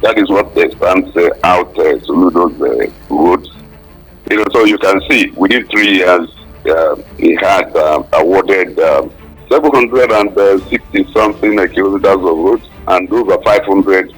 That is what stands out Soludo's roads. So you can see within 3 years he had awarded 760 something kilometers of roads, and over 500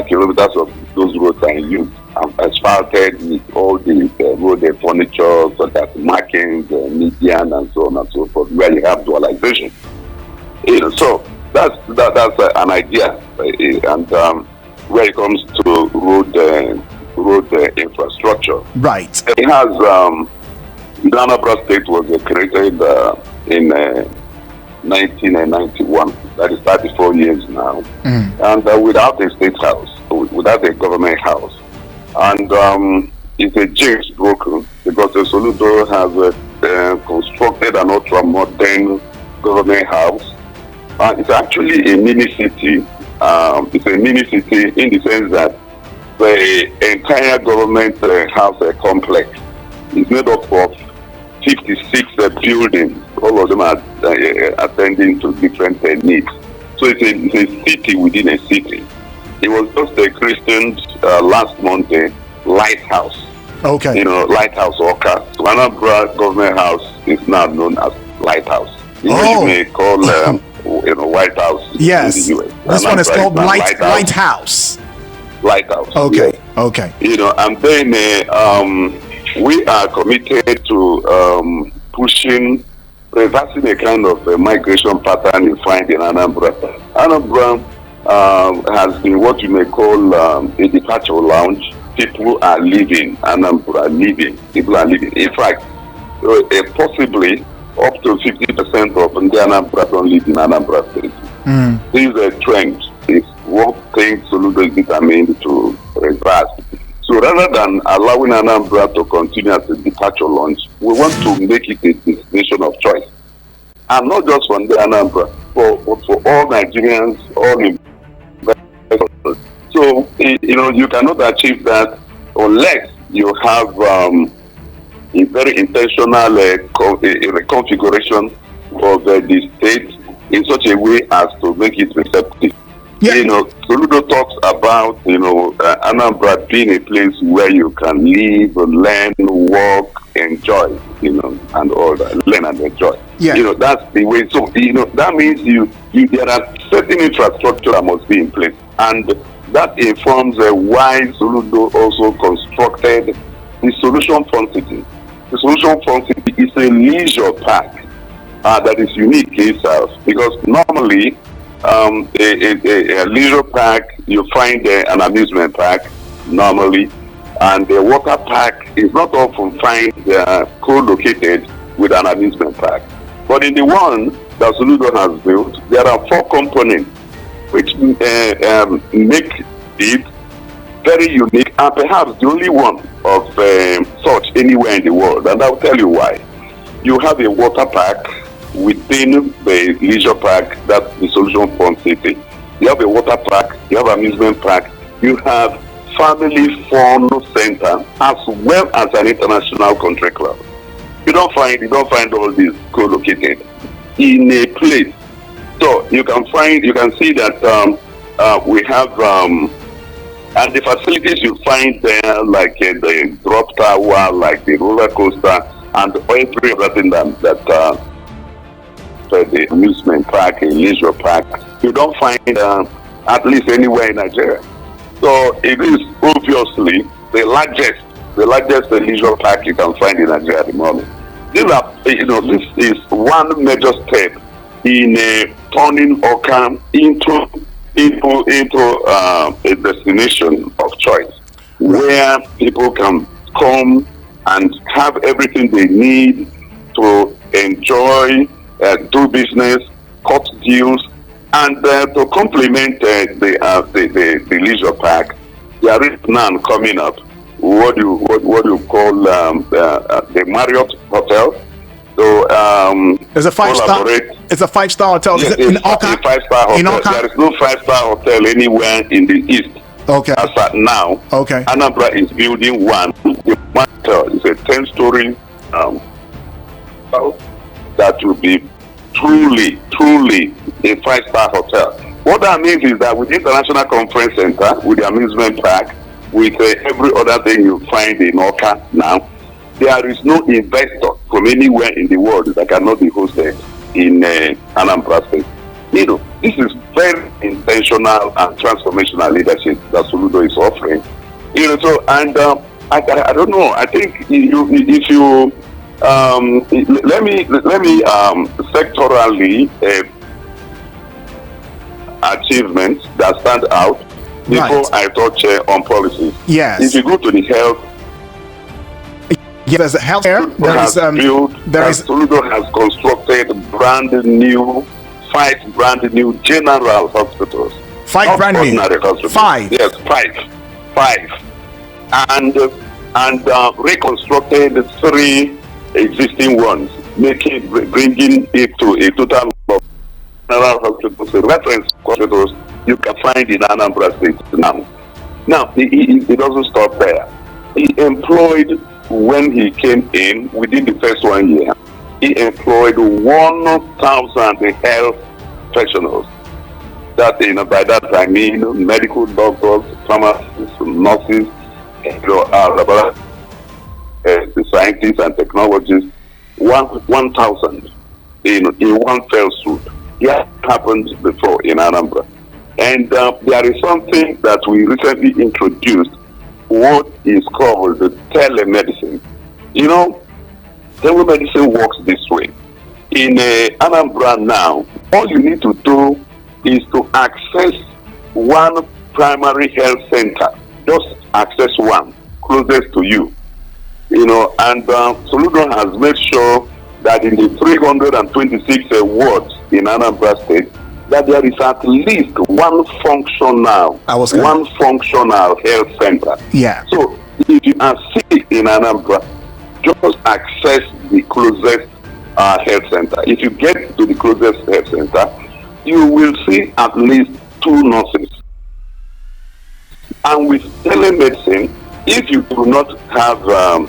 kilometers of those roads are used asphalted with all the road furniture such as markings, median, and so on and so forth, where you have dualization. So that's an idea, and where it comes to road infrastructure. Right. It has Anambra State was created in 1991. That is 34 years now, and without a state house, without a government house, and it's a jinx broken because the Soludo has constructed an ultra-modern government house. It's actually a mini city. It's a mini city in the sense that the entire government house complex is made up of 56 buildings. All of them are attending to different needs. So it's a city within a city. It was just christened last Monday Lighthouse. Okay. Lighthouse Oka. So Anambra government house is now known as Lighthouse. You may call White House yes. in the US. This one is called Lighthouse. Lighthouse. Okay. Yes. Okay. And then we are committed to reversing a kind of migration pattern you find in Anambra. Anambra has been what you may call a departure lounge. People are leaving. Anambra are leaving. People are leaving. In fact, possibly up to 50% of the Anambra don't live in Anambra State. This is a trend. It's what things Soludo is determined to reverse. So rather than allowing Anambra to continue as a departure launch, we want to make it a destination of choice. And not just from the Anambra, but for all Nigerians, all investors. So, you cannot achieve that unless you have a very intentional reconfiguration of the state in such a way as to make it receptive. Yeah. Soludo talks about, Anambra being a place where you can live, learn, work, enjoy, and all that. Learn and enjoy. Yeah. That's the way. So, that means there are certain infrastructure that must be in place. And that informs why Soludo also constructed the Solution Fund City. The Solution Fund City is a leisure park that is unique in itself, because normally a leisure park, you find an amusement park normally, and the water park is not often co-located with an amusement park. But in the one that Soludo has built, there are 4 components which make it very unique, and perhaps the only one of such anywhere in the world. And I'll tell you why. You have a water park within the leisure park, that's the Solution Fund City. You have a water park, you have amusement park, you have family fun center, as well as an international country club. You don't find all these co-located in a place. So you can see that we have and the facilities you find there, like the drop tower, like the roller coaster, and every other thing that the amusement park, a leisure park, you don't find at least anywhere in Nigeria. So it is obviously the largest leisure park you can find in Nigeria at the moment. This is one major step in turning Oka into a destination of choice, where people can come and have everything they need to enjoy, do business, cut deals, and to complement the leisure park. There is none coming up. What you call the Marriott Hotel. So it's a 5-star. It's a 5-star hotel. Yes, is it in Oka? A 5-star hotel. In Oka? There is no 5-star hotel anywhere in the east. Okay. As at now, okay. Anambra is building one. It's a 10-story that will be truly a 5-star hotel. What that means is that with the International Conference Center, with the amusement park, with every other thing you find in Oka now, there is no investor from anywhere in the world that cannot be hosted in Anambra State. This is very intentional and transformational leadership that Soludo is offering. So and I don't know. I think if you let me sectorally achievements that stand out before I touch on policies. Yes. If you go to the health, there's a healthcare. Soludo has constructed five brand new general hospitals. Five brand new. Hospitals. Five. Yes, five. And reconstructed 3 existing ones, bringing it to a total of general hospitals, reference hospitals you can find in Anambra State now. Now, he doesn't stop there. He employed, when he came in, within the first 1 year, he employed 1,000 health professionals. That, by that I mean medical doctors, pharmacists, nurses, the scientists and technologists. 1,000 in one fell swoop. That happened before in Anambra. And there is something that we recently introduced, what is called the telemedicine. Telemedicine works this way. In Anambra now, all you need to do is to access one primary health center. Just access one closest to you. And Soludo has made sure that in the 326 wards in Anambra State, that there is at least one functional health center. Yeah. So if you are sick in Anambra, just access the closest health center. If you get to the closest health center, you will see at least 2 nurses. And with telemedicine, if you do not have a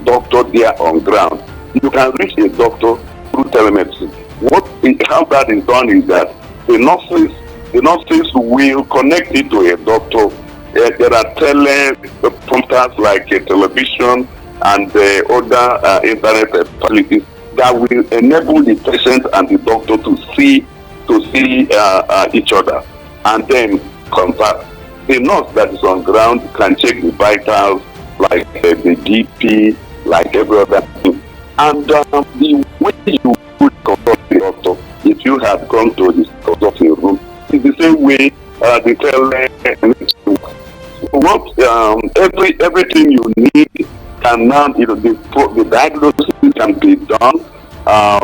doctor there on ground, you can reach a doctor through telemedicine. How that is done is that the nurses will connect it to a doctor. There are teleprompters like a television and other internet facilities that will enable the patient and the doctor to see each other and then contact. The nurse that is on ground can check the vitals, like the BP, like every other thing. And the way you would consult the doctor, if you have gone to the consulting room, is the same way the telemedicine works. Everything you need can now, the diagnosis can be done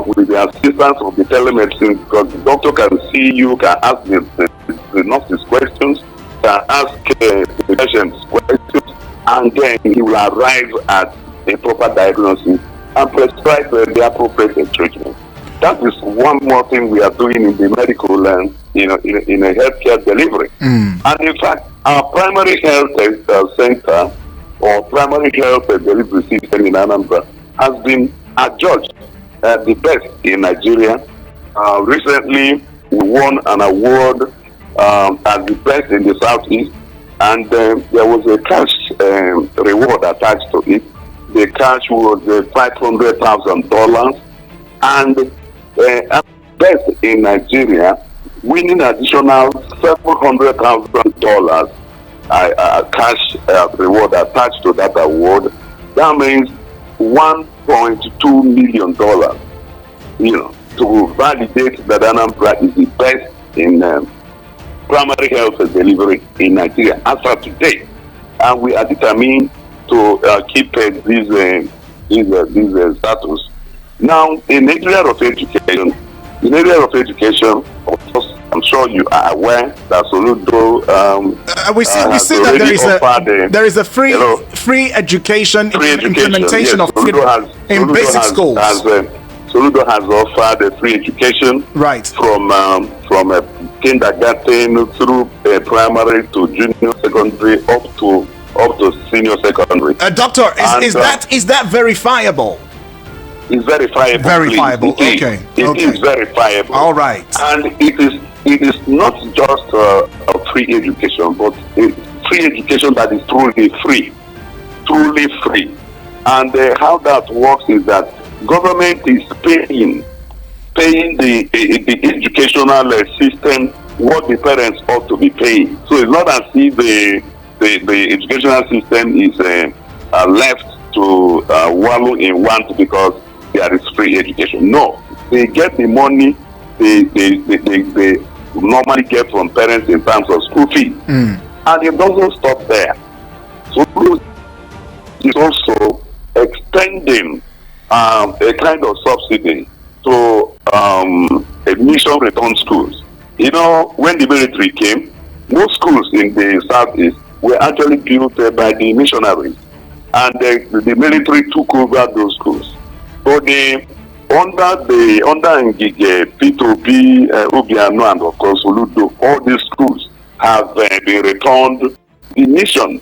with the assistance of the telemedicine, because the doctor can see you, can ask the nurses questions, can ask the patient's questions, and then he will arrive at a proper diagnosis and prescribe the appropriate treatment. That is one more thing we are doing in the medical in a healthcare delivery. And in fact, our primary health center or primary health delivery system in Anambra has been adjudged the best in Nigeria. Recently, we won an award as the best in the Southeast, and there was a cash reward attached to it. The cash was $500,000, and best in Nigeria, winning additional $700,000 cash reward attached to that award. That means $1.2 million. To validate that Anambra is the best in primary health delivery in Nigeria as of today, and we are determined to keep this status. Now, in the area of education, of course, I'm sure you are aware that Soludo we see that there is a free education implementation of in basic schools. Soludo has offered a free education, right, from kindergarten through primary to junior secondary up to senior secondary. Doctor, is that verifiable? It's verifiable. Verifiable. It is verifiable. All right. And it is it is not just a free education, but a free education that is truly free. And how that works is that government is paying the educational system what the parents ought to be paying. So it's not as if the educational system is left to wallow in want because there is free education. No, they get the money they normally get from parents in terms of school fees. And it doesn't stop there. So it's also extending a kind of subsidy to admission return schools. You know, when the military came, most schools in the southeast were actually built by the missionaries, and the military took over those schools. So under Ngige, P2P, Obiano, and of course Soludo, all these schools have been returned. The mission